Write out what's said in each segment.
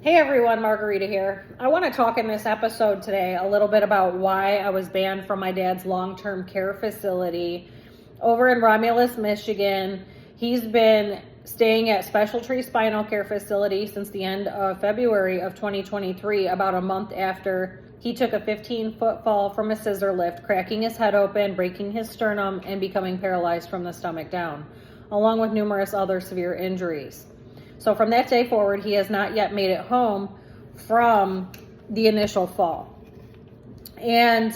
Hey everyone, Margarita here. I want to talk in this episode today a little bit about why I was banned from my dad's long-term care facility over in Romulus, Michigan. He's been staying at Special Tree Spinal Care Facility since the end of February of 2023, about a month after he took a 15-foot fall from a scissor lift, cracking his head open, breaking his sternum, and becoming paralyzed from the stomach down, along with numerous other severe injuries. So from that day forward, he has not yet made it home from the initial fall. And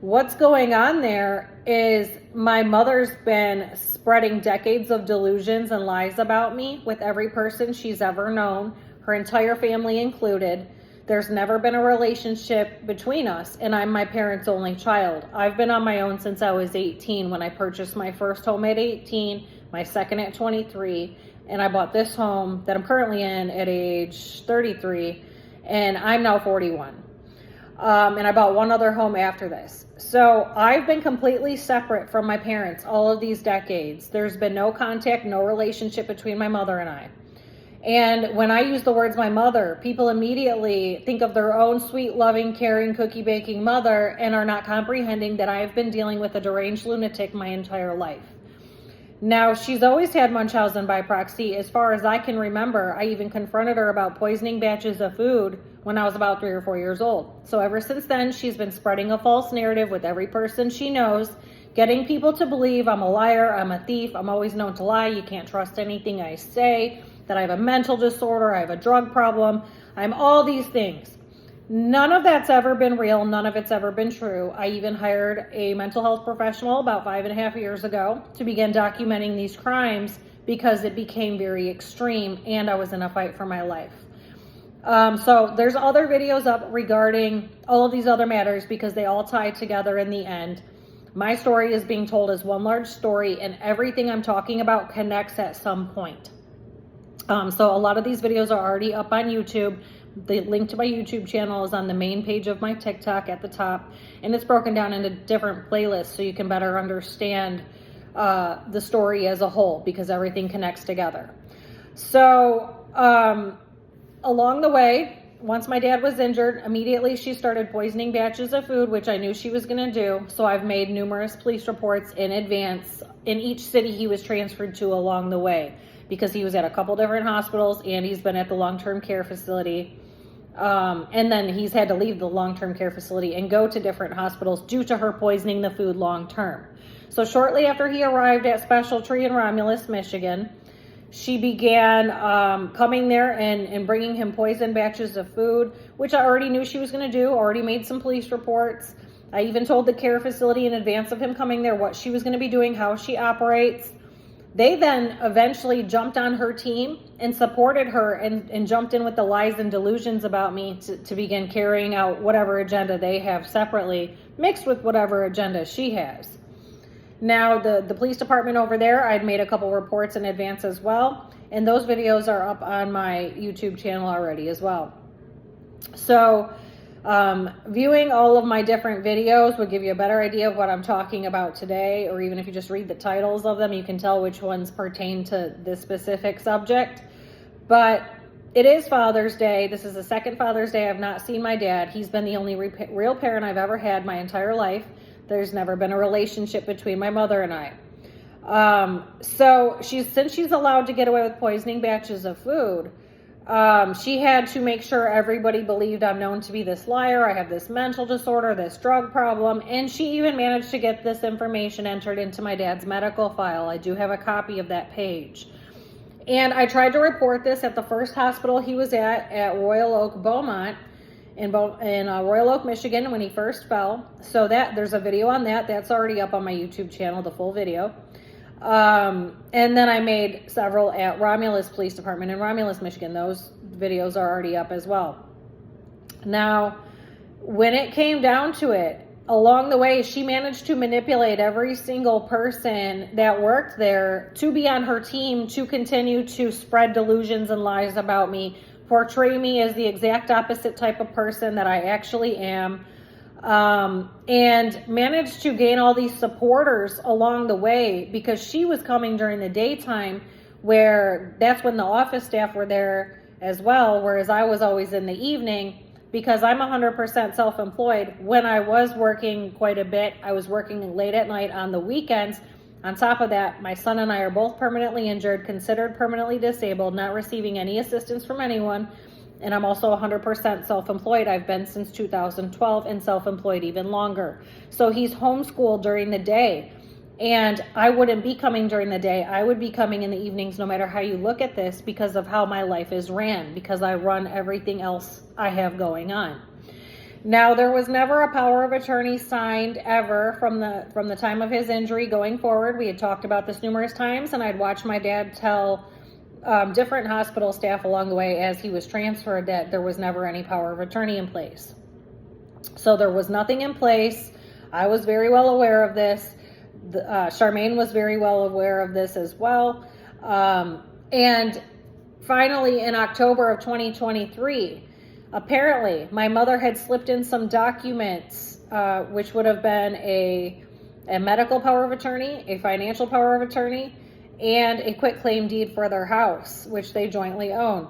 what's going on there is my mother's been spreading decades of delusions and lies about me with every person she's ever known, her entire family included. There's never been a relationship between us, and I'm my parents' only child. I've been on my own since I was 18 when I purchased my first home at 18, my second at 23, and I bought this home that I'm currently in at age 33, and I'm now 41. And I bought one other home after this. So I've been completely separate from my parents all of these decades. There's been no contact, no relationship between my mother and I. And when I use the words my mother, people immediately think of their own sweet, loving, caring, cookie baking mother and are not comprehending that I have been dealing with a deranged lunatic my entire life. Now, she's always had Munchausen by proxy. As far as I can remember, I even confronted her about poisoning batches of food when I was about 3 or 4 years old. So ever since then, she's been spreading a false narrative with every person she knows, getting people to believe I'm a liar, I'm a thief, I'm always known to lie, you can't trust anything I say, that I have a mental disorder, I have a drug problem, I'm all these things. None of that's ever been real. None of it's ever been true. I even hired a mental health professional about 5.5 years ago to begin documenting these crimes because it became very extreme and I was in a fight for my life. So there's other videos up regarding all of these other matters because they all tie together in the end. My story is being told as one large story and everything I'm talking about connects at some point. So a lot of these videos are already up on YouTube. The link to my YouTube channel is on the main page of my TikTok at the top, and it's broken down into different playlists so you can better understand the story as a whole because everything connects together. So along the way, once my dad was injured, immediately she started poisoning batches of food, which I knew she was going to do. So I've made numerous police reports in advance in each city he was transferred to along the way, because he was at a couple different hospitals and he's been at the long-term care facility. And then he's had to leave the long-term care facility and go to different hospitals due to her poisoning the food long-term. So shortly after he arrived at Special Tree in Romulus, Michigan, she began coming there and bringing him poisoned batches of food, which I already knew she was going to do, already made some police reports. I even told the care facility in advance of him coming there what she was going to be doing, how she operates. They then eventually jumped on her team and supported her and jumped in with the lies and delusions about me to begin carrying out whatever agenda they have separately, mixed with whatever agenda she has. Now, the police department over there, I'd made a couple reports in advance as well, and those videos are up on my YouTube channel already as well. So viewing all of my different videos would give you a better idea of what I'm talking about today, or even if you just read the titles of them, you can tell which ones pertain to this specific subject. But it is Father's Day. This is the second Father's Day I've not seen my dad. He's been the only real parent I've ever had my entire life. There's never been a relationship between my mother and I. So since she's allowed to get away with poisoning batches of food, she had to make sure everybody believed I'm known to be this liar, I have this mental disorder, this drug problem, and she even managed to get this information entered into my dad's medical file. I do have a copy of that page. And I tried to report this at the first hospital he was at Royal Oak, Beaumont, in Royal Oak, Michigan, when he first fell. So there's a video on that. That's already up on my YouTube channel, the full video. And then I made several at Romulus Police Department in Romulus, Michigan. Those videos are already up as well. Now, when it came down to it, along the way, she managed to manipulate every single person that worked there to be on her team, to continue to spread delusions and lies about me, portray me as the exact opposite type of person that I actually am, and managed to gain all these supporters along the way, because she was coming during the daytime, where that's when the office staff were there as well, whereas I was always in the evening because I'm 100% self-employed. When I was working quite a bit, I was working late at night on the weekends. On top of that, my son and I are both permanently injured, considered permanently disabled, not receiving any assistance from anyone. And I'm also 100% self-employed. I've been since 2012 and self-employed even longer. So he's homeschooled during the day. And I wouldn't be coming during the day. I would be coming in the evenings no matter how you look at this because of how my life is ran, because I run everything else I have going on. Now, there was never a power of attorney signed ever from the time of his injury going forward. We had talked about this numerous times, and I'd watched my dad tell different hospital staff along the way as he was transferred that there was never any power of attorney in place. So there was nothing in place. I was very well aware of this. Charmaine was very well aware of this as well. And finally, in October of 2023, apparently my mother had slipped in some documents, which would have been a medical power of attorney, a financial power of attorney, and a quitclaim deed for their house, which they jointly own.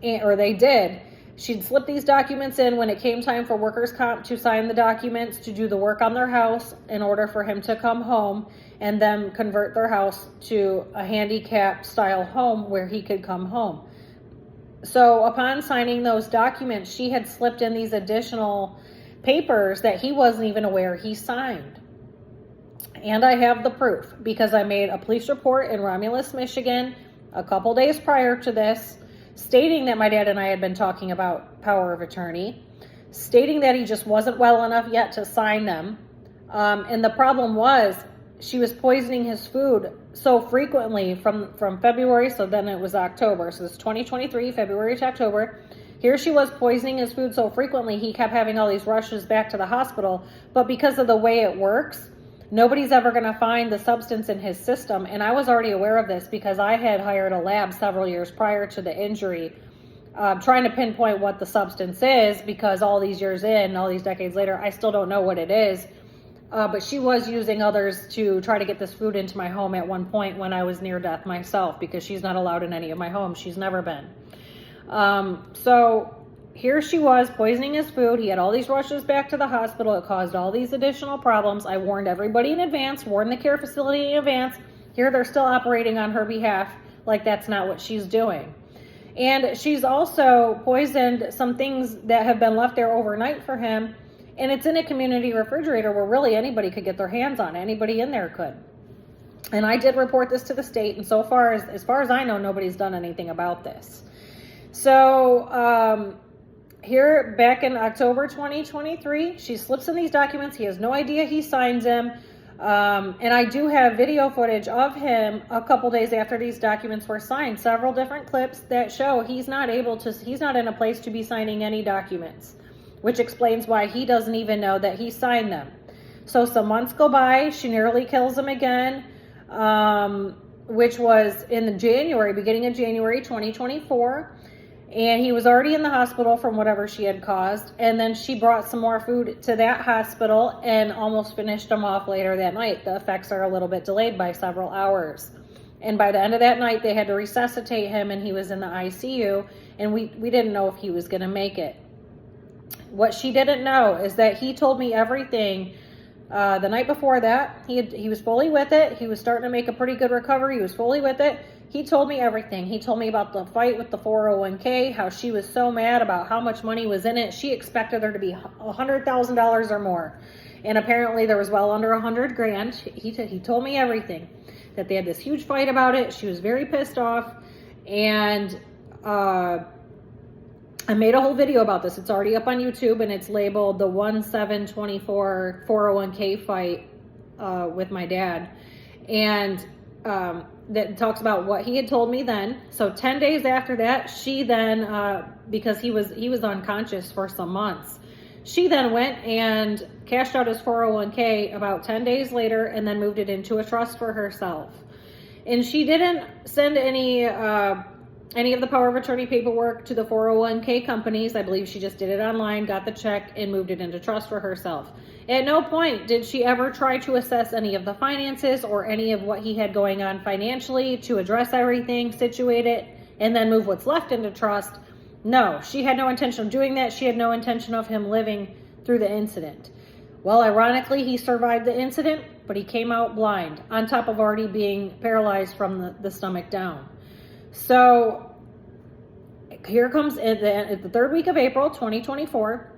Or they did. She'd slipped these documents in when it came time for workers' comp to sign the documents to do the work on their house in order for him to come home and then convert their house to a handicap style home where he could come home. So upon signing those documents, she had slipped in these additional papers that he wasn't even aware he signed. And I have the proof because I made a police report in Romulus, Michigan a couple days prior to this, stating that my dad and I had been talking about power of attorney, stating that he just wasn't well enough yet to sign them. And the problem was she was poisoning his food so frequently from February, so then it was October. So it's 2023, February to October. Here she was poisoning his food so frequently, he kept having all these rushes back to the hospital. But because of the way it works, nobody's ever going to find the substance in his system. And I was already aware of this because I had hired a lab several years prior to the injury, trying to pinpoint what the substance is, because all these years in, all these decades later, I still don't know what it is. But she was using others to try to get this food into my home at one point when I was near death myself, because she's not allowed in any of my homes. She's never been. So here she was poisoning his food. He had all these rushes back to the hospital. It caused all these additional problems. I warned everybody in advance, warned the care facility in advance. Here they're still operating on her behalf like that's not what she's doing. And she's also poisoned some things that have been left there overnight for him. And it's in a community refrigerator where really anybody could get their hands on it. Anybody in there could. And I did report this to the state. And so far as I know, nobody's done anything about this. So, here back in October 2023, she slips in these documents. He has no idea he signs them. And I do have video footage of him a couple days after these documents were signed, several different clips that show he's not in a place to be signing any documents, which explains why he doesn't even know that he signed them. So some months go by, she nearly kills him again, which was in the beginning of January 2024. And he was already in the hospital from whatever she had caused. And then she brought some more food to that hospital and almost finished him off later that night. The effects are a little bit delayed by several hours. And by the end of that night, they had to resuscitate him, and he was in the ICU. And we didn't know if he was going to make it. What she didn't know is that he told me everything the night before that. He was fully with it. He was starting to make a pretty good recovery. He was fully with it. He told me everything. He told me about the fight with the 401k, how she was so mad about how much money was in it. She expected there to be $100,000 or more. And apparently there was well under $100,000. He told me everything, that they had this huge fight about it. She was very pissed off. And I made a whole video about this. It's already up on YouTube, and it's labeled the 1724 401k fight with my dad. And that talks about what he had told me then. So 10 days after that, she then, because he was unconscious for some months, she then went and cashed out his 401k about 10 days later and then moved it into a trust for herself. And she didn't send any of the power of attorney paperwork to the 401k companies. I believe she just did it online, got the check, and moved it into trust for herself. At no point did she ever try to assess any of the finances or any of what he had going on financially to address everything, situate it, and then move what's left into trust. No, she had no intention of doing that. She had no intention of him living through the incident. Well, ironically, he survived the incident, but he came out blind, on top of already being paralyzed from the stomach down. So here comes at the third week of April, 2024.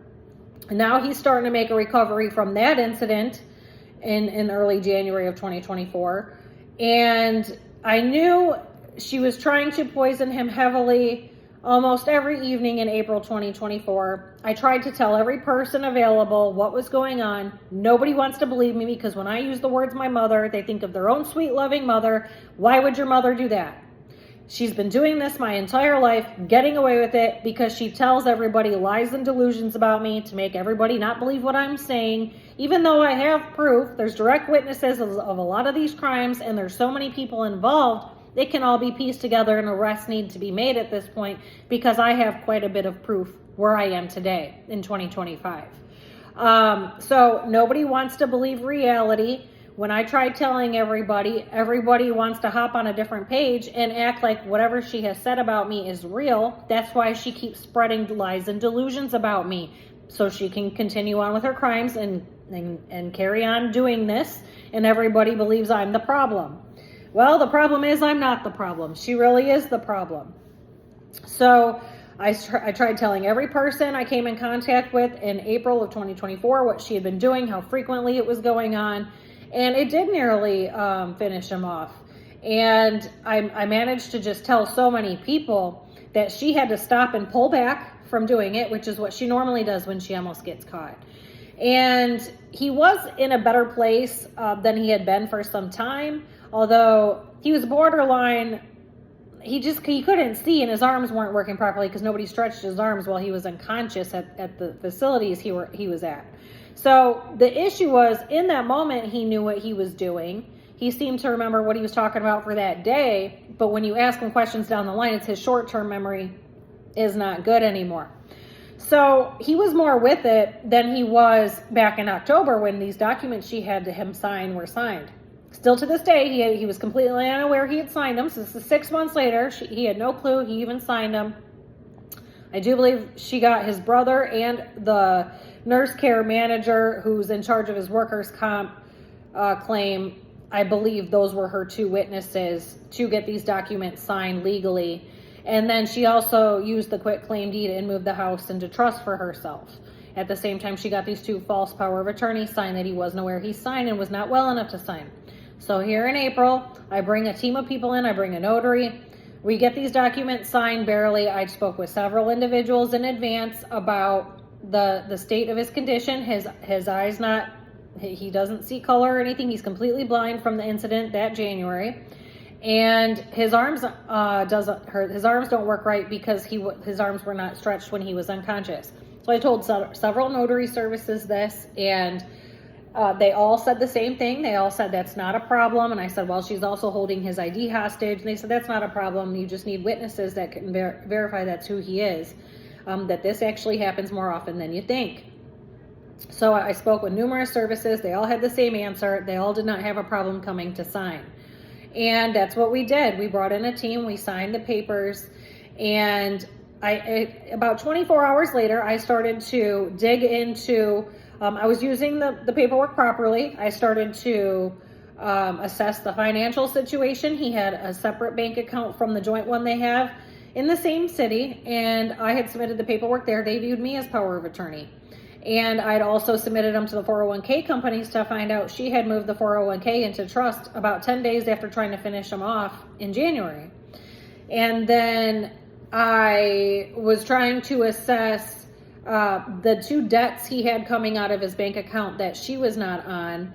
And now he's starting to make a recovery from that incident in early January of 2024. And I knew she was trying to poison him heavily almost every evening in April 2024. I tried to tell every person available what was going on. Nobody wants to believe me, because when I use the words my mother, they think of their own sweet, loving mother. Why would your mother do that? She's been doing this my entire life, getting away with it, because she tells everybody lies and delusions about me to make everybody not believe what I'm saying. Even though I have proof, there's direct witnesses of a lot of these crimes, and there's so many people involved, it can all be pieced together, and arrests need to be made at this point, because I have quite a bit of proof where I am today in 2025. So nobody wants to believe reality. When I try telling everybody wants to hop on a different page and act like whatever she has said about me is real. That's why she keeps spreading lies and delusions about me, so she can continue on with her crimes and carry on doing this, and everybody believes I'm the problem. Well, the problem is I'm not the problem. She really is the problem. So I tried telling every person I came in contact with in April of 2024 what she had been doing, how frequently it was going on, and it did nearly finish him off. And I managed to just tell so many people that she had to stop and pull back from doing it, which is what she normally does when she almost gets caught. And he was in a better place than he had been for some time, although he was borderline. He couldn't see, and his arms weren't working properly because nobody stretched his arms while he was unconscious at the facilities he was at. So the issue was, in that moment, he knew what he was doing. He seemed to remember what he was talking about for that day, but when you ask him questions down the line, it's his short-term memory is not good anymore. So he was more with it than he was back in October when these documents she had to him sign were signed. Still to this day, he was completely unaware he had signed them. So this is 6 months later. He had no clue he even signed them. I do believe she got his brother and the nurse care manager who's in charge of his workers' comp claim. I believe those were her two witnesses to get these documents signed legally. And then she also used the quitclaim deed and moved the house into trust for herself. At the same time, she got these two false power of attorney signed that he wasn't aware he signed and was not well enough to sign. So here in April, I bring a team of people in. I bring a notary. We get these documents signed barely. I spoke with several individuals in advance about the state of his condition. His eyes he doesn't see color or anything. He's completely blind from the incident that January. And his arms don't work right because his arms were not stretched when he was unconscious. So I told several notary services this, and they all said the same thing. They all said that's not a problem. And I said, well, she's also holding his ID hostage. And they said that's not a problem. You just need witnesses that can verify that's who he is. That this actually happens more often than you think. So I spoke with numerous services. They all had the same answer. They all did not have a problem coming to sign. And that's what we did. We brought in a team. We signed the papers. And about 24 hours later, I started to dig into, I was using the paperwork properly. I started to assess the financial situation. He had a separate bank account from the joint one they have in the same city. And I had submitted the paperwork there. They viewed me as power of attorney. And I'd also submitted them to the 401k companies to find out she had moved the 401k into trust about 10 days after trying to finish them off in January. And then I was trying to assess the two debts he had coming out of his bank account that she was not on.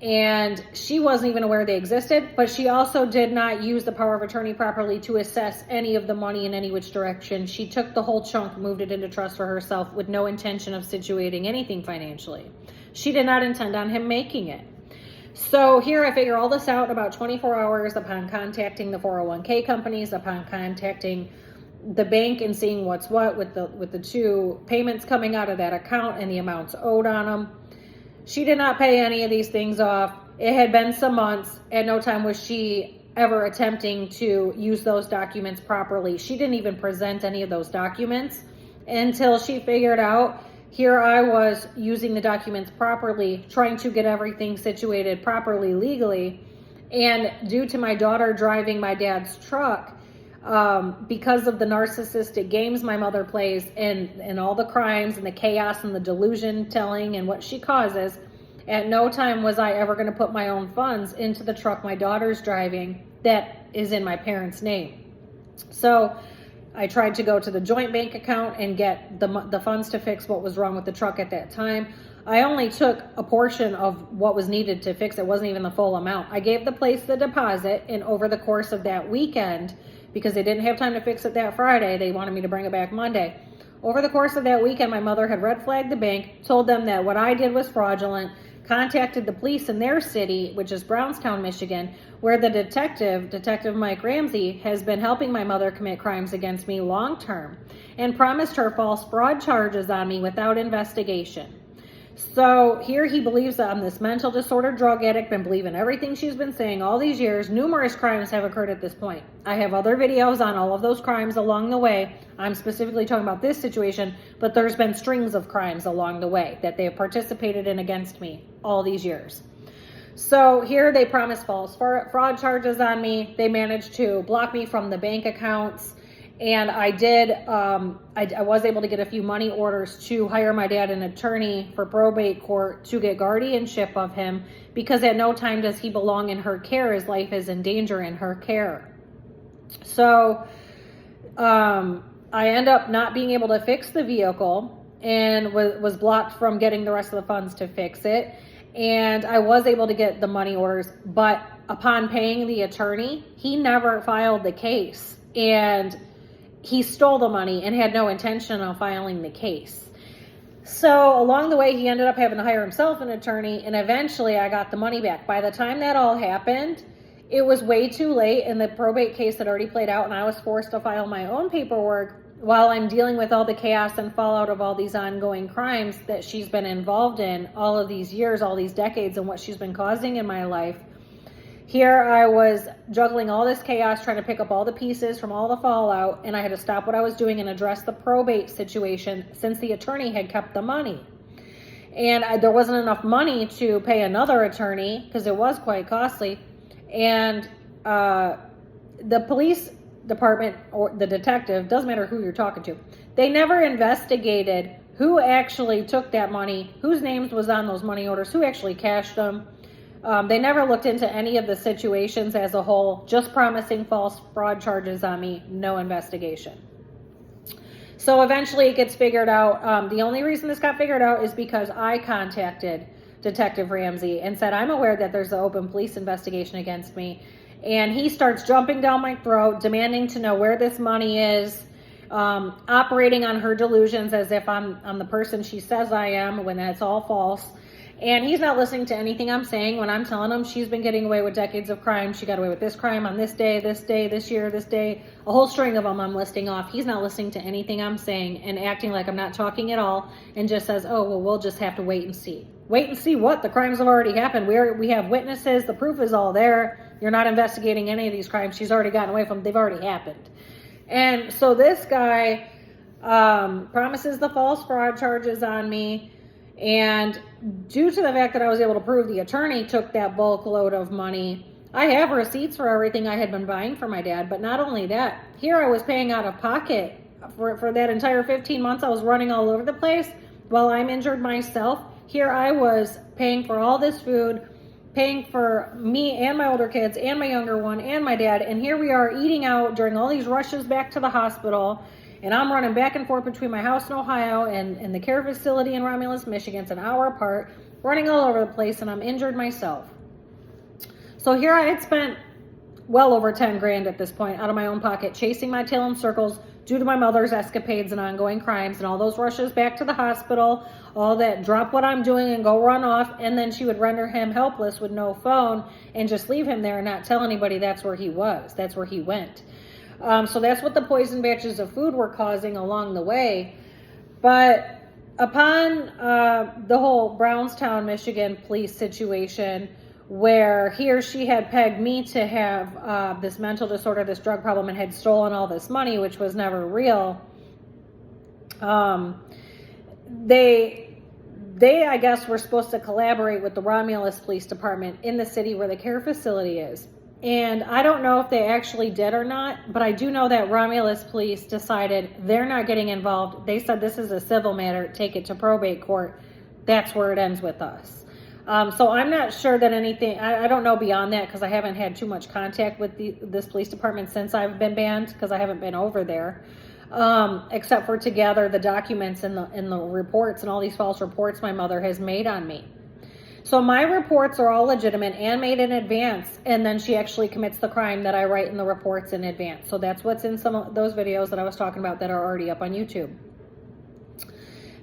And she wasn't even aware they existed, but she also did not use the power of attorney properly to assess any of the money in any which direction. She took the whole chunk, moved it into trust for herself with no intention of situating anything financially. She did not intend on him making it. So here I figure all this out about 24 hours upon contacting the 401k companies, upon contacting the bank and seeing what's what with the two payments coming out of that account and the amounts owed on them. She did not pay any of these things off. It had been some months. At no time was she ever attempting to use those documents properly. She didn't even present any of those documents until she figured out here I was using the documents properly, trying to get everything situated properly legally. And due to my daughter driving my dad's truck, because of the narcissistic games my mother plays and all the crimes and the chaos and the delusion telling and what she causes, at no time was I ever going to put my own funds into the truck my daughter's driving that is in my parents' name. So I tried to go to the joint bank account and get the funds to fix what was wrong with the truck at that time. I only took a portion of what was needed to fix it. It wasn't even the full amount. I gave the place the deposit, and over the course of that weekend, because they didn't have time to fix it that Friday, they wanted me to bring it back Monday. Over the course of that weekend, my mother had red flagged the bank, told them that what I did was fraudulent, contacted the police in their city, which is Brownstown, Michigan, where the Detective Mike Ramsey, has been helping my mother commit crimes against me long term, and promised her false fraud charges on me without investigation. So here he believes that I'm this mental disorder drug addict, been believing everything she's been saying all these years. Numerous crimes have occurred at this point. I have other videos on all of those crimes along the way. I'm specifically talking about this situation, but there's been strings of crimes along the way that they have participated in against me all these years. So here they promised false fraud charges on me. They managed to block me from the bank accounts. And I did, I was able to get a few money orders to hire my dad an attorney for probate court to get guardianship of him, because at no time does he belong in her care. His life is in danger in her care. So I end up not being able to fix the vehicle and was blocked from getting the rest of the funds to fix it. And I was able to get the money orders, but upon paying the attorney, he never filed the case. And he stole the money and had no intention of filing the case. So along the way, he ended up having to hire himself an attorney, and eventually I got the money back. By the time that all happened, it was way too late, and the probate case had already played out, and I was forced to file my own paperwork while I'm dealing with all the chaos and fallout of all these ongoing crimes that she's been involved in all of these years, all these decades, and what she's been causing in my life. Here I was juggling all this chaos, trying to pick up all the pieces from all the fallout, and I had to stop what I was doing and address the probate situation since the attorney had kept the money. And there wasn't enough money to pay another attorney because it was quite costly. And the police department, or the detective, doesn't matter who you're talking to, they never investigated who actually took that money, whose names was on those money orders, who actually cashed them. They never looked into any of the situations as a whole, just promising false fraud charges on me, no investigation. So eventually it gets figured out. The only reason this got figured out is because I contacted Detective Ramsey and said, I'm aware that there's an open police investigation against me. And he starts jumping down my throat, demanding to know where this money is, operating on her delusions as if I'm the person she says I am, when that's all false. And he's not listening to anything I'm saying when I'm telling him she's been getting away with decades of crime. She got away with this crime on this day, this year, this day, a whole string of them I'm listing off. He's not listening to anything I'm saying and acting like I'm not talking at all, and just says, oh, well, we'll just have to wait and see. Wait and see what? The crimes have already happened. We have witnesses. The proof is all there. You're not investigating any of these crimes. She's already gotten away from them. They've already happened. And so this guy promises the false fraud charges on me. And due to the fact that I was able to prove the attorney took that bulk load of money, I have receipts for everything I had been buying for my dad. But not only that, here I was paying out of pocket for that entire 15 months. I was running all over the place while I'm injured myself. Here I was paying for all this food, paying for me and my older kids and my younger one and my dad. And here we are eating out during all these rushes back to the hospital. And I'm running back and forth between my house in Ohio and the care facility in Romulus, Michigan. It's an hour apart, running all over the place, and I'm injured myself. So here I had spent well over 10 grand at this point out of my own pocket, chasing my tail in circles due to my mother's escapades and ongoing crimes and all those rushes back to the hospital, all that drop what I'm doing and go run off, and then she would render him helpless with no phone and just leave him there and not tell anybody that's where he was, that's where he went. So that's what the poison batches of food were causing along the way. But upon the whole Brownstown, Michigan police situation, where he or she had pegged me to have this mental disorder, this drug problem, and had stolen all this money, which was never real. They, I guess, were supposed to collaborate with the Romulus Police Department in the city where the care facility is. And I don't know if they actually did or not, but I do know that Romulus Police decided they're not getting involved. They said this is a civil matter, take it to probate court. That's where it ends with us. So I'm not sure that anything, I don't know beyond that, because I haven't had too much contact with this police department since I've been banned, because I haven't been over there. Except for to gather the documents and the reports and all these false reports my mother has made on me. So my reports are all legitimate and made in advance, and then she actually commits the crime that I write in the reports in advance. So that's what's in some of those videos that I was talking about that are already up on YouTube.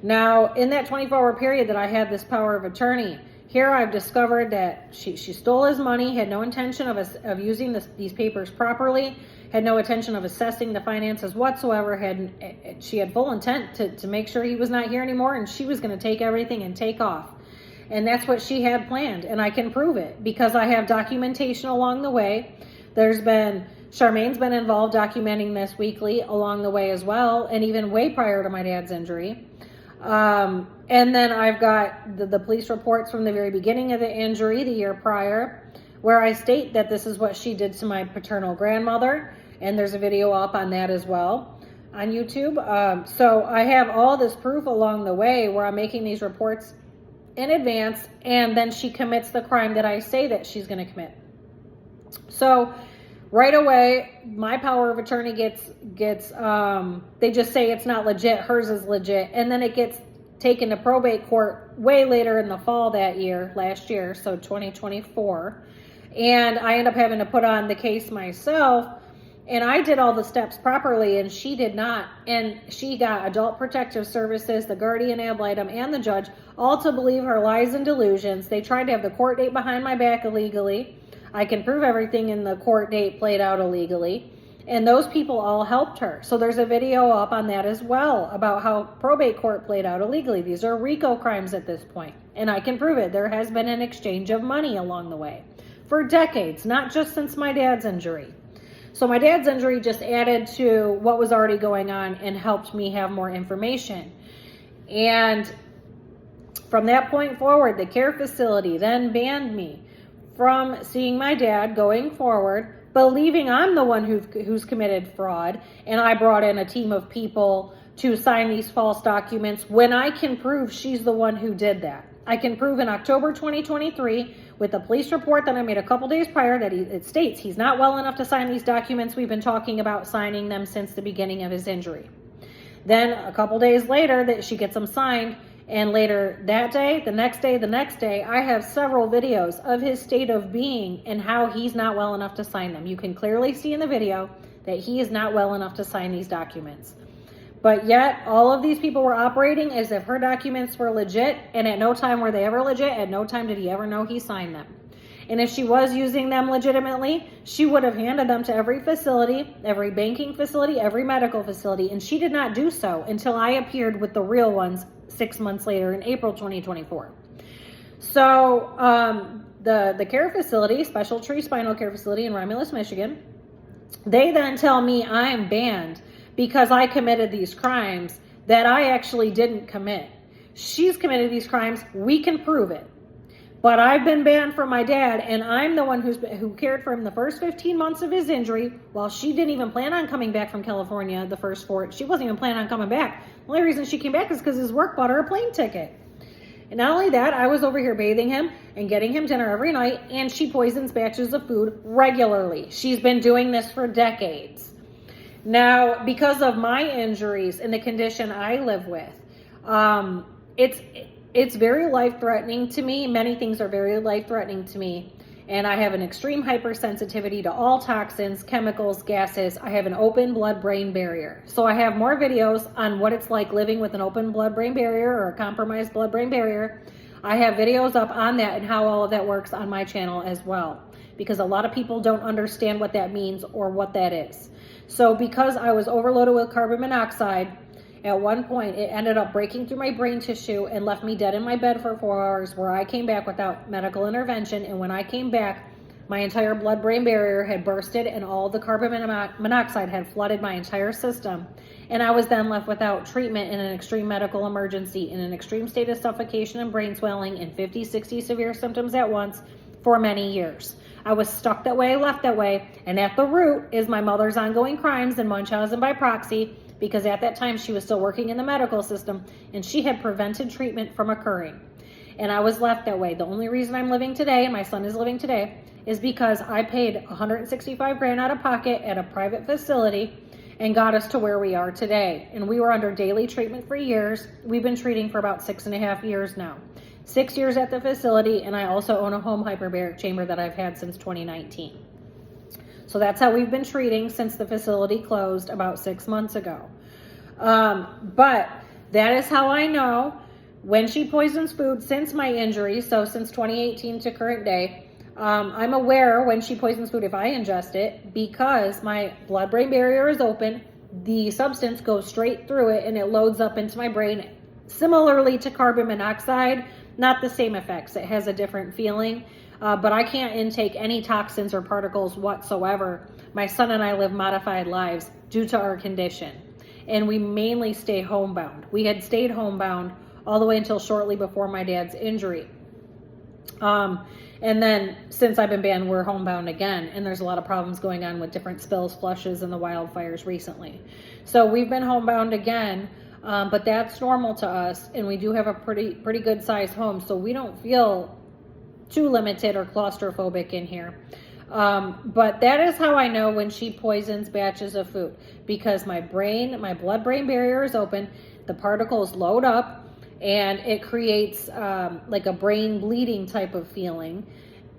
Now, in that 24-hour period that I had this power of attorney, here I've discovered that she stole his money, had no intention of using these papers properly, had no intention of assessing the finances whatsoever, she had full intent to make sure he was not here anymore, and she was going to take everything and take off. And that's what she had planned, and I can prove it because I have documentation along the way. Charmaine's been involved documenting this weekly along the way as well, and even way prior to my dad's injury. And then I've got the police reports from the very beginning of the injury, the year prior, where I state that this is what she did to my paternal grandmother, and there's a video up on that as well on YouTube. So I have all this proof along the way where I'm making these reports in advance, and then she commits the crime that I say that she's going to commit. So right away, my power of attorney gets they just say it's not legit, hers is legit, and then it gets taken to probate court way later in the fall last year, so 2024, and I end up having to put on the case myself. And I did all the steps properly, and she did not. And she got Adult Protective Services, the guardian ad litem, and the judge all to believe her lies and delusions. They tried to have the court date behind my back illegally. I can prove everything in the court date played out illegally. And those people all helped her. So there's a video up on that as well about how probate court played out illegally. These are RICO crimes at this point. And I can prove it. There has been an exchange of money along the way for decades, not just since my dad's injury. So my dad's injury just added to what was already going on and helped me have more information. And from that point forward, the care facility then banned me from seeing my dad going forward, believing I'm the one who's committed fraud. And I brought in a team of people to sign these false documents when I can prove she's the one who did that. I can prove in October 2023 with a police report that I made a couple days prior that it states he's not well enough to sign these documents. We've been talking about signing them since the beginning of his injury. Then a couple days later that she gets them signed, and later that day, the next day, I have several videos of his state of being and how he's not well enough to sign them. You can clearly see in the video that he is not well enough to sign these documents. But yet, all of these people were operating as if her documents were legit, and at no time were they ever legit. At no time did he ever know he signed them. And if she was using them legitimately, she would have handed them to every facility, every banking facility, every medical facility, and she did not do so until I appeared with the real ones 6 months later in April 2024. So the care facility, Special Tree Spinal Care Facility in Romulus, Michigan, they then tell me I'm banned because I committed these crimes that I actually didn't commit. She's committed these crimes. We can prove it. But I've been banned from my dad, and I'm the one who cared for him the first 15 months of his injury, while she didn't even plan on coming back from California the first 4. She wasn't even planning on coming back. The only reason she came back is because his work bought her a plane ticket. And not only that, I was over here bathing him and getting him dinner every night, and she poisons batches of food regularly. She's been doing this for decades. Now, because of my injuries and the condition I live with, it's very life-threatening to me. Many things are very life-threatening to me. And I have an extreme hypersensitivity to all toxins, chemicals, gases. I have an open blood-brain barrier. So I have more videos on what it's like living with an open blood-brain barrier or a compromised blood-brain barrier. I have videos up on that and how all of that works on my channel as well, because a lot of people don't understand what that means or what that is. So because I was overloaded with carbon monoxide At one point, it ended up breaking through my brain tissue and left me dead in my bed for 4 hours, where I came back without medical intervention. And when I came back, my entire blood-brain barrier had bursted and all the carbon monoxide had flooded my entire system. And I was then left without treatment in an extreme medical emergency, in an extreme state of suffocation and brain swelling and 50, 60 severe symptoms at once for many years. I was stuck that way, left that way, and at the root is my mother's ongoing crimes in Munchausen by proxy, because at that time she was still working in the medical system and she had prevented treatment from occurring. And I was left that way. The only reason I'm living today and my son is living today is because I paid $165,000 out of pocket at a private facility and got us to where we are today. And we were under daily treatment for years. We've been treating for about 6.5 years now. 6 years at the facility, and I also own a home hyperbaric chamber that I've had since 2019. So that's how we've been treating since the facility closed about 6 months ago. But that is how I know when she poisons food since my injury, so since 2018 to current day. I'm aware when she poisons food if I ingest it, because my blood-brain barrier is open, the substance goes straight through it and it loads up into my brain. Similarly to carbon monoxide, not the same effects. It has a different feeling, but I can't intake any toxins or particles whatsoever. My son and I live modified lives due to our condition, and we mainly stay homebound. We had stayed homebound all the way until shortly before my dad's injury. And then since I've been banned, we're homebound again. And there's a lot of problems going on with different spills, flushes, and the wildfires recently. So we've been homebound again, but that's normal to us. And we do have a pretty good sized home. So we don't feel too limited or claustrophobic in here. But that is how I know when she poisons batches of food, because my blood-brain barrier is open, the particles load up, and it creates like a brain bleeding type of feeling.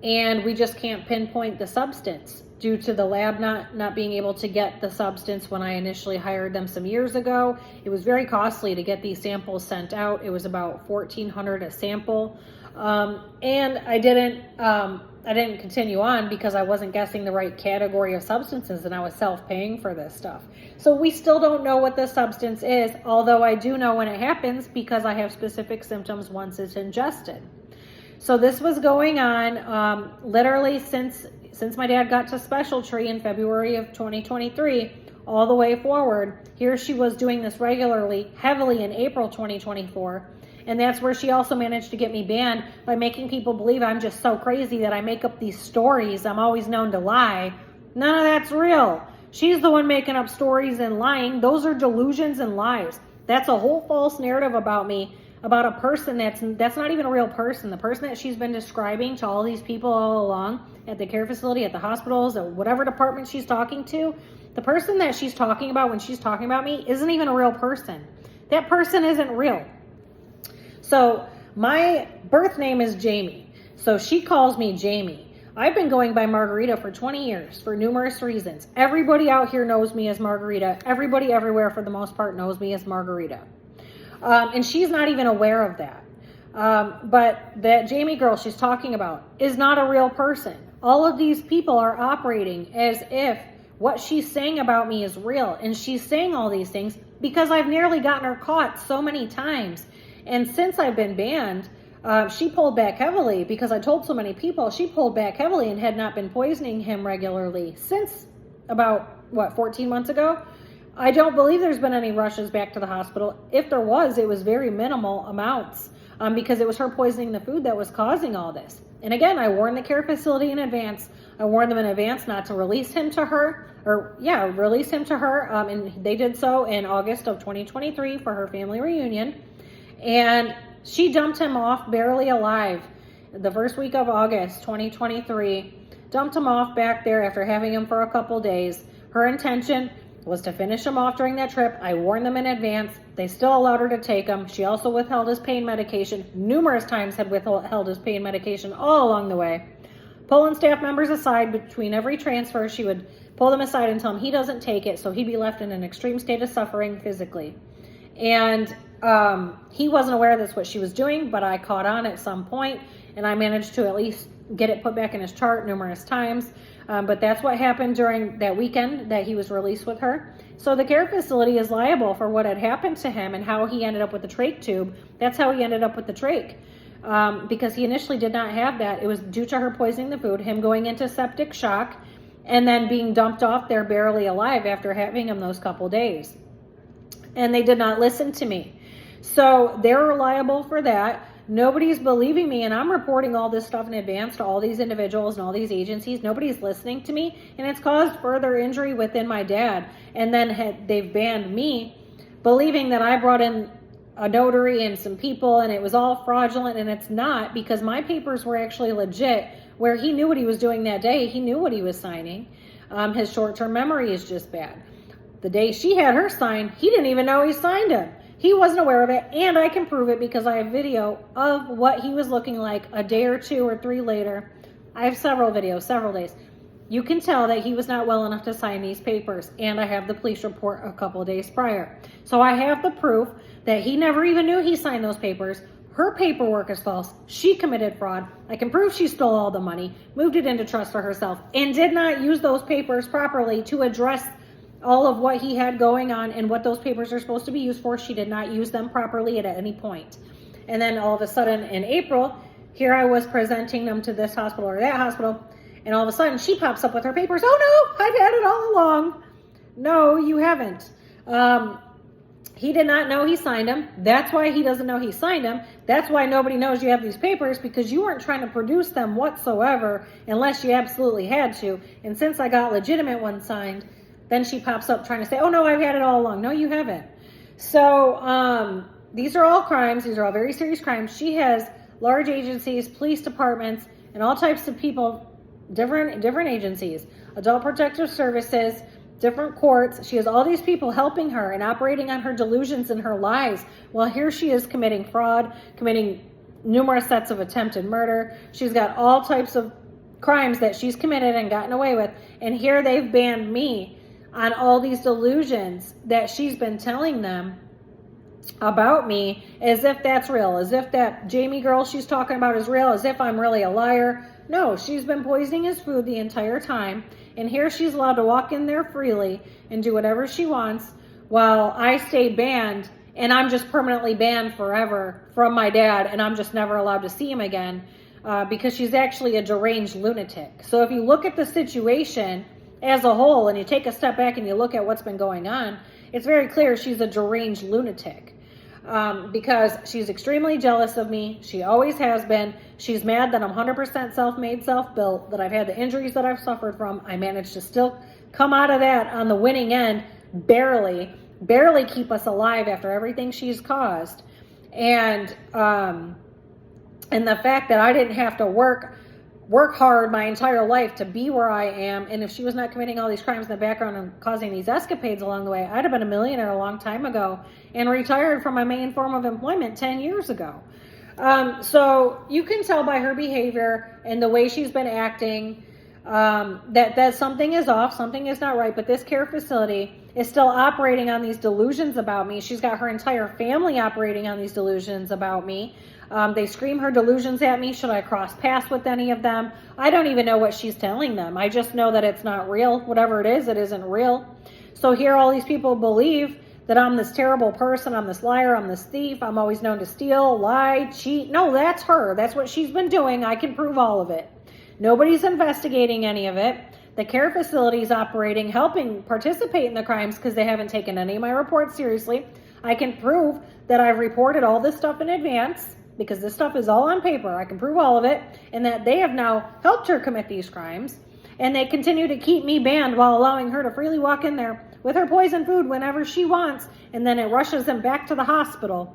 And we just can't pinpoint the substance due to the lab not being able to get the substance when I initially hired them some years ago. It was very costly to get these samples sent out. It was about $1,400 a sample. And I didn't continue on because I wasn't guessing the right category of substances, and I was self-paying for this stuff. So we still don't know what the substance is, although I do know when it happens because I have specific symptoms once it's ingested. So this was going on literally since my dad got to Special Tree in February of 2023, all the way forward. Here she was doing this regularly, heavily in April 2024. And that's where she also managed to get me banned by making people believe I'm just so crazy that I make up these stories. I'm always known to lie. None of that's real. She's the one making up stories and lying. Those are delusions and lies. That's a whole false narrative about me, about a person that's not even a real person. The person that she's been describing to all these people all along at the care facility, at the hospitals, or whatever department she's talking to, the person that she's talking about when she's talking about me isn't even a real person. That person isn't real. So my birth name is Jamie. So she calls me Jamie. I've been going by Margarita for 20 years for numerous reasons. Everybody out here knows me as Margarita. Everybody everywhere for the most part knows me as Margarita. And she's not even aware of that. But that Jamie girl she's talking about is not a real person. All of these people are operating as if what she's saying about me is real. And she's saying all these things because I've nearly gotten her caught so many times. And since I've been banned, she pulled back heavily because I told so many people. She pulled back heavily and had not been poisoning him regularly since about, 14 months ago? I don't believe there's been any rushes back to the hospital. If there was, it was very minimal amounts because it was her poisoning the food that was causing all this. And again, I warned the care facility in advance. I warned them in advance not to release him to her, release him to her. And they did so in August of 2023 for her family reunion. And she dumped him off barely alive the first week of August 2023, dumped him off back there after having him for a couple days. Her intention was to finish him off during that trip. I warned them in advance. They still allowed her to take him. She also withheld his pain medication. Numerous times had withheld his pain medication all along the way. Pulling staff members aside between every transfer, she would pull them aside and tell him he doesn't take it, so he'd be left in an extreme state of suffering physically. And he wasn't aware that's what she was doing, but I caught on at some point, and I managed to at least get it put back in his chart numerous times. But that's what happened during that weekend that he was released with her. So the care facility is liable for what had happened to him and how he ended up with the trach tube. That's how he ended up with the trach. Because he initially did not have that. It was due to her poisoning the food, him going into septic shock, and then being dumped off there barely alive after having him those couple days. And they did not listen to me. So they're liable for that. Nobody's believing me, and I'm reporting all this stuff in advance to all these individuals and all these agencies. Nobody's listening to me, and it's caused further injury within my dad. And then they've banned me, believing that I brought in a notary and some people, and it was all fraudulent, and it's not, because my papers were actually legit, where he knew what he was doing that day. He knew what he was signing. His short-term memory is just bad. The day she had her signed, he didn't even know he signed him. He wasn't aware of it, and I can prove it because I have video of what he was looking like a day or 2 or 3 later. I have several videos, several days. You can tell that he was not well enough to sign these papers, and I have the police report a couple of days prior. So I have the proof that he never even knew he signed those papers. Her paperwork is false. She committed fraud. I can prove she stole all the money, moved it into trust for herself, and did not use those papers properly to address all of what he had going on and what those papers are supposed to be used for. She did not use them properly at any point. And then all of a sudden in April, here I was presenting them to this hospital or that hospital, and all of a sudden she pops up with her papers. Oh no, I've had it all along. No, you haven't. He did not know he signed them. That's why he doesn't know he signed them. That's why nobody knows you have these papers, because you weren't trying to produce them whatsoever unless you absolutely had to. And since I got legitimate ones signed, then she pops up trying to say, oh no, I've had it all along. No, you haven't. So these are all crimes. These are all very serious crimes. She has large agencies, police departments, and all types of people, different agencies, adult protective services, different courts. She has all these people helping her and operating on her delusions and her lies. Well, here she is committing fraud, committing numerous sets of attempted murder. She's got all types of crimes that she's committed and gotten away with. And here they've banned me on all these delusions that she's been telling them about me, as if that's real, as if that Jamie girl she's talking about is real, as if I'm really a liar. No, she's been poisoning his food the entire time, and here she's allowed to walk in there freely and do whatever she wants while I stay banned, and I'm just permanently banned forever from my dad, and I'm just never allowed to see him again because she's actually a deranged lunatic. So if you look at the situation as a whole, and you take a step back and you look at what's been going on, it's very clear she's a deranged lunatic because she's extremely jealous of me. She always has been. She's mad that I'm 100% self-made, self-built, that I've had the injuries that I've suffered from. I managed to still come out of that on the winning end, barely keep us alive after everything she's caused. And the fact that I didn't have to work hard my entire life to be where I am. And if she was not committing all these crimes in the background and causing these escapades along the way, I'd have been a millionaire a long time ago and retired from my main form of employment 10 years ago. So you can tell by her behavior and the way she's been acting that something is off, something is not right. But this care facility is still operating on these delusions about me. She's got her entire family operating on these delusions about me. They scream her delusions at me. Should I cross paths with any of them? I don't even know what she's telling them. I just know that it's not real. Whatever it is, it isn't real. So here all these people believe that I'm this terrible person. I'm this liar. I'm this thief. I'm always known to steal, lie, cheat. No, that's her. That's what she's been doing. I can prove all of it. Nobody's investigating any of it. The care facility is operating, helping participate in the crimes because they haven't taken any of my reports seriously. I can prove that I've reported all this stuff in advance, because this stuff is all on paper. I can prove all of it, and that they have now helped her commit these crimes, and they continue to keep me banned while allowing her to freely walk in there with her poison food whenever she wants, and then it rushes them back to the hospital.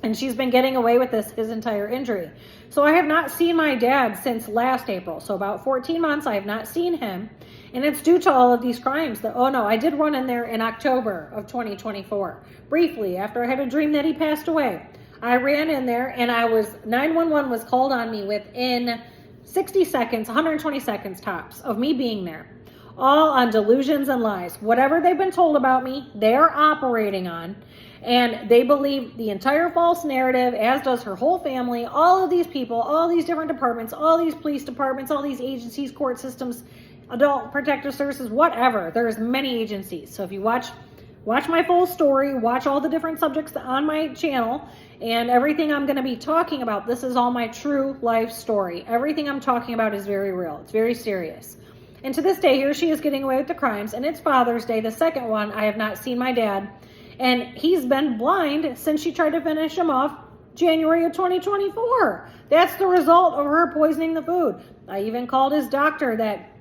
And she's been getting away with this his entire injury. So I have not seen my dad since last April. So about 14 months, I have not seen him. And it's due to all of these crimes. I did run in there in October of 2024. Briefly, after I had a dream that he passed away. I ran in there and 911 was called on me within 60 seconds, 120 seconds tops of me being there. all on delusions and lies. Whatever they've been told about me, they are operating on. And they believe the entire false narrative, as does her whole family, all of these people, all these different departments, all these police departments, all these agencies, court systems, adult protective services, whatever. There's many agencies. So if you watch my full story, watch all the different subjects on my channel, and everything I'm going to be talking about, this is all my true life story. Everything I'm talking about is very real. It's very serious. And to this day, here she is getting away with the crimes, and it's Father's Day, the second one. I have not seen my dad. And he's been blind since she tried to finish him off January of 2024. That's the result of her poisoning the food. I even called his doctor that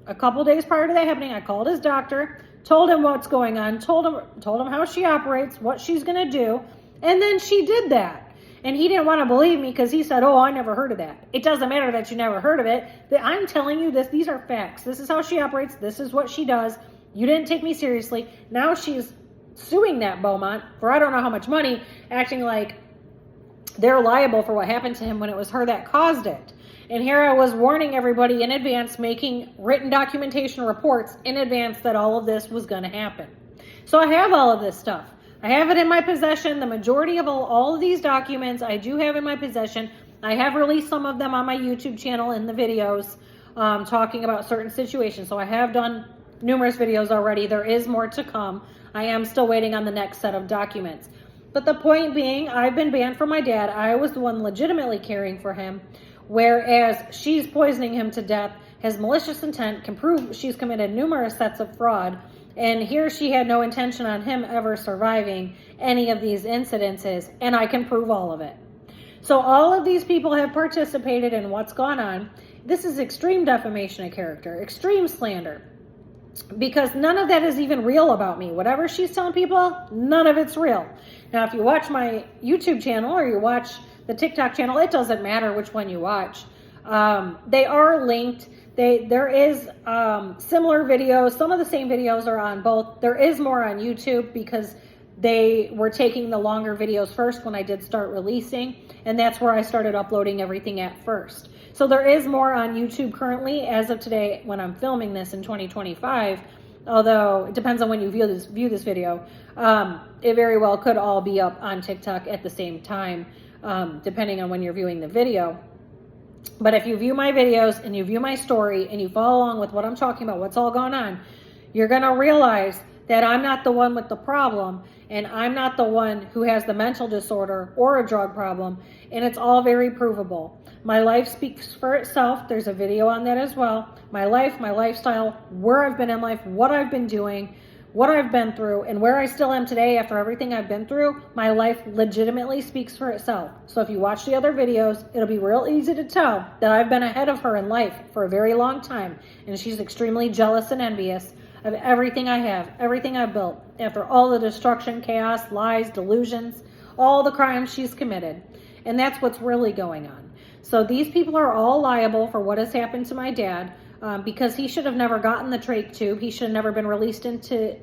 a couple days prior to that happening. I called his doctor, told him what's going on, told him how she operates, what she's going to do. And then she did that. And he didn't want to believe me because he said, oh, I never heard of that. It doesn't matter that you never heard of it. I'm telling you this. These are facts. This is how she operates. This is what she does. You didn't take me seriously. Now she's suing that Beaumont for I don't know how much money, acting like they're liable for what happened to him when it was her that caused it. And here I was warning everybody in advance, making written documentation reports in advance that all of this was going to happen. So I have all of this stuff. I have it in my possession. The majority of all of these documents I do have in my possession. I have released some of them on my YouTube channel in the videos talking about certain situations. So I have done numerous videos already. There is more to come. I am still waiting on the next set of documents. But the point being, I've been banned from my dad. I was the one legitimately caring for him, whereas she's poisoning him to death, has malicious intent, can prove she's committed numerous sets of fraud, and here she had no intention on him ever surviving any of these incidences, and I can prove all of it. So all of these people have participated in what's gone on. This is extreme defamation of character, extreme slander. Because none of that is even real about me. Whatever she's telling people, none of it's real. Now, if you watch my YouTube channel or you watch the TikTok channel, it doesn't matter which one you watch. They are linked. There is similar videos. Some of the same videos are on both. There is more on YouTube because they were taking the longer videos first when I did start releasing. And that's where I started uploading everything at first. So there is more on YouTube currently as of today when I'm filming this in 2025, although it depends on when you view this video. It very well could all be up on TikTok at the same time, depending on when you're viewing the video. But if you view my videos and you view my story and you follow along with what I'm talking about, what's all going on, you're going to realize that I'm not the one with the problem, and I'm not the one who has the mental disorder or a drug problem, and it's all very provable. My life speaks for itself. There's a video on that as well. My life, my lifestyle, where I've been in life, what I've been doing, what I've been through, and where I still am today after everything I've been through, my life legitimately speaks for itself. So if you watch the other videos, it'll be real easy to tell that I've been ahead of her in life for a very long time, and she's extremely jealous and envious of everything I have, everything I've built, after all the destruction, chaos, lies, delusions, all the crimes she's committed. And that's what's really going on. So these people are all liable for what has happened to my dad because he should have never gotten the trach tube. He should have never been released into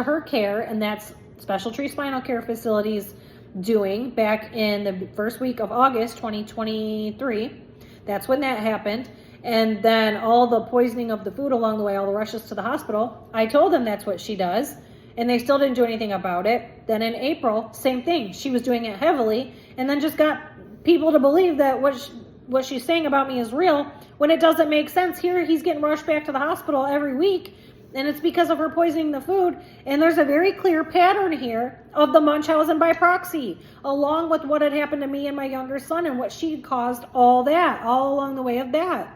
her care, and that's Special Tree Spinal Care Facilities doing back in the first week of August 2023. That's when that happened. And then all the poisoning of the food along the way, all the rushes to the hospital, I told them that's what she does, and they still didn't do anything about it. Then in April, same thing. She was doing it heavily, and then just got people to believe that what she's saying about me is real, when it doesn't make sense. Here, he's getting rushed back to the hospital every week, and it's because of her poisoning the food. And there's a very clear pattern here of the Munchausen by proxy, along with what had happened to me and my younger son, and what she caused all along the way of that.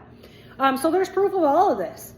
So there's proof of all of this.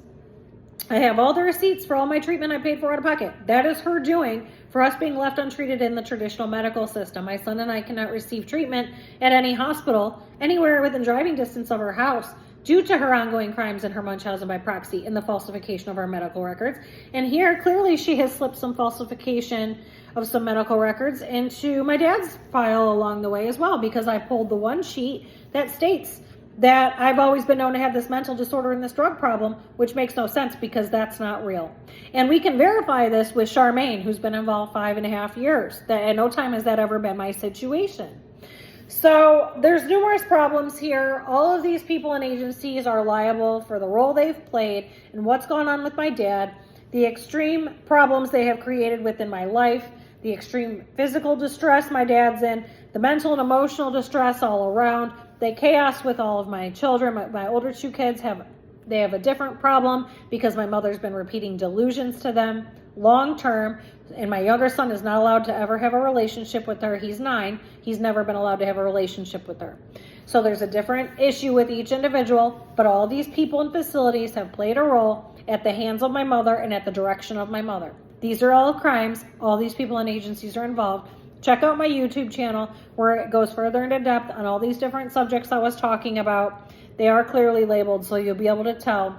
I have all the receipts for all my treatment I paid for out of pocket. That is her doing for us being left untreated in the traditional medical system. My son and I cannot receive treatment at any hospital anywhere within driving distance of her house due to her ongoing crimes and her Munchausen by proxy and the falsification of our medical records. And here, clearly, she has slipped some falsification of some medical records into my dad's file along the way as well, because I pulled the one sheet that states that I've always been known to have this mental disorder and this drug problem, which makes no sense because that's not real. And we can verify this with Charmaine, who's been involved 5.5 years. That at no time has that ever been my situation. So there's numerous problems here. All of these people and agencies are liable for the role they've played and what's gone on with my dad, the extreme problems they have created within my life, the extreme physical distress my dad's in, the mental and emotional distress all around, the chaos with all of my children. My older two kids have a different problem because my mother's been repeating delusions to them long term, and my younger son is not allowed to ever have a relationship with her. He's 9. He's never been allowed to have a relationship with her. So there's a different issue with each individual, but all these people and facilities have played a role at the hands of my mother and at the direction of my mother. These are all crimes. All these people and agencies are involved. Check out my YouTube channel where it goes further into depth on all these different subjects I was talking about. They are clearly labeled, so you'll be able to tell.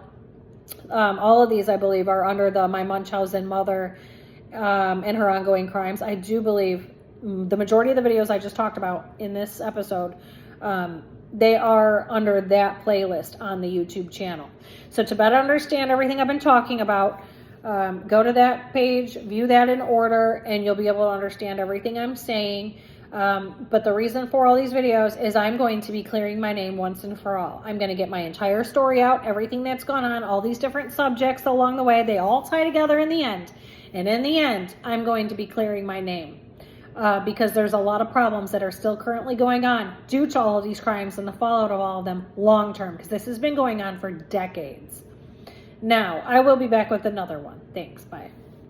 All of these, I believe, are under the my Munchausen mother and her ongoing crimes. I do believe the majority of the videos I just talked about in this episode, they are under that playlist on the YouTube channel. So to better understand everything I've been talking about, go to that page, view that in order, and you'll be able to understand everything I'm saying. But the reason for all these videos is I'm going to be clearing my name once and for all. I'm going to get my entire story out, everything that's gone on, all these different subjects along the way. They all tie together in the end. And in the end, I'm going to be clearing my name because there's a lot of problems that are still currently going on due to all of these crimes and the fallout of all of them long term, because this has been going on for decades. Now, I will be back with another one. Thanks. Bye.